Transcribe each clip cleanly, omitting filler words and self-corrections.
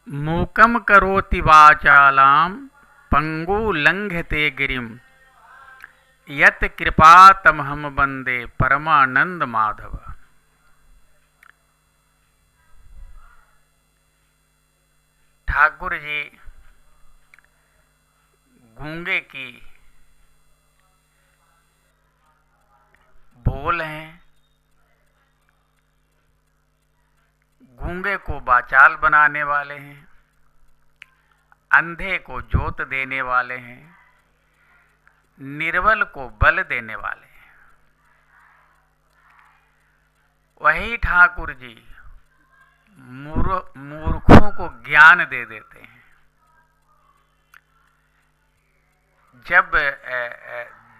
मूकं करोति वाचालां पंगुलंघयते गिरिं यत् कृपातमहं वन्दे परमानंद माधव। ठाकुर जी गूंगे की बोल हैं, गूंगे को वाचाल बनाने वाले हैं, अंधे को जोत देने वाले हैं, निर्बल को बल देने वाले हैं। वही ठाकुर जी मूर्खों को ज्ञान दे देते हैं। जब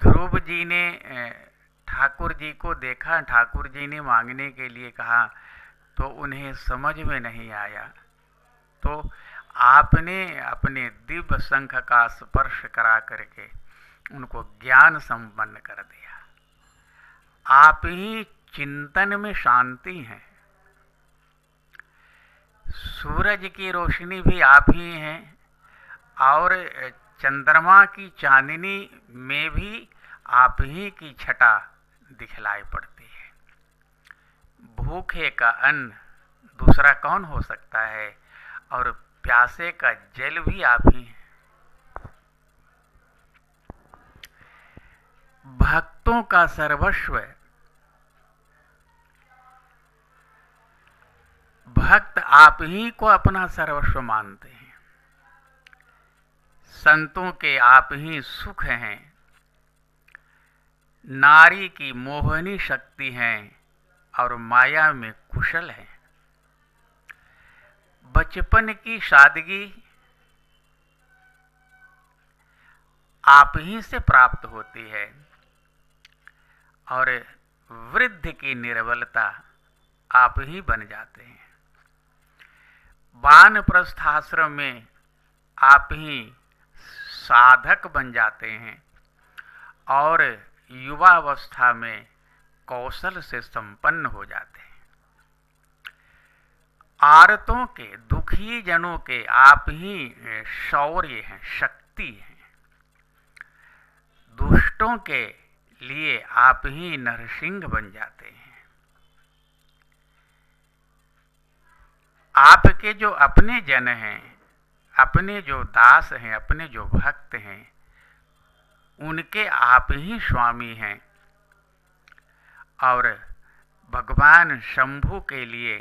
ध्रुव जी ने ठाकुर जी को देखा, ठाकुर जी ने मांगने के लिए कहा तो उन्हें समझ में नहीं आया, तो आपने अपने दिव्य शंख का स्पर्श करा करके उनको ज्ञान संपन्न कर दिया। आप ही चिंतन में शांति हैं। सूरज की रोशनी भी आप ही हैं और चंद्रमा की चांदनी में भी आप ही की छटा दिखलाई पड़ती है। भूखे का अन्न दूसरा कौन हो सकता है और प्यासे का जल भी आप ही हैं। भक्तों का सर्वस्व भक्त आप ही को अपना सर्वस्व मानते हैं। संतों के आप ही सुख हैं, नारी की मोहनी शक्ति हैं और माया में कुशल हैं। बचपन की सादगी आप ही से प्राप्त होती है और वृद्ध की निर्बलता आप ही बन जाते हैं। वानप्रस्थ आश्रम में आप ही साधक बन जाते हैं और युवावस्था में कौशल से संपन्न हो जाते हैं। आर्तों के, दुखी जनों के आप ही शौर्य हैं, शक्ति हैं। दुष्टों के लिए आप ही नरसिंह बन जाते हैं। आपके जो अपने जन हैं, अपने जो दास हैं, अपने जो भक्त हैं, उनके आप ही स्वामी हैं और भगवान शंभु के लिए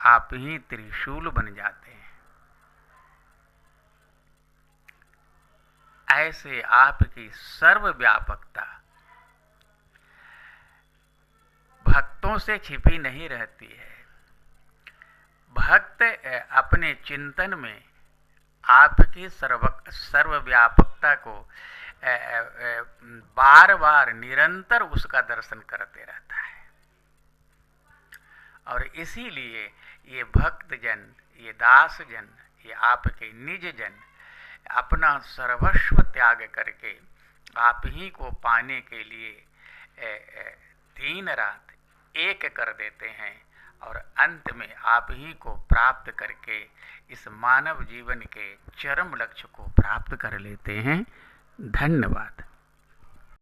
आप ही त्रिशूल बन जाते हैं। ऐसे आपकी सर्वव्यापकता भक्तों से छिपी नहीं रहती है। भक्त अपने चिंतन में आपकी सर्वव्यापकता को बार बार निरंतर उसका दर्शन करते रहता है और इसीलिए ये भक्त जन, ये दास जन, ये आपके निज जन अपना सर्वस्व त्याग करके आप ही को पाने के लिए दिन रात एक कर देते हैं और अंत में आप ही को प्राप्त करके इस मानव जीवन के चरम लक्ष्य को प्राप्त कर लेते हैं। धन्यवाद।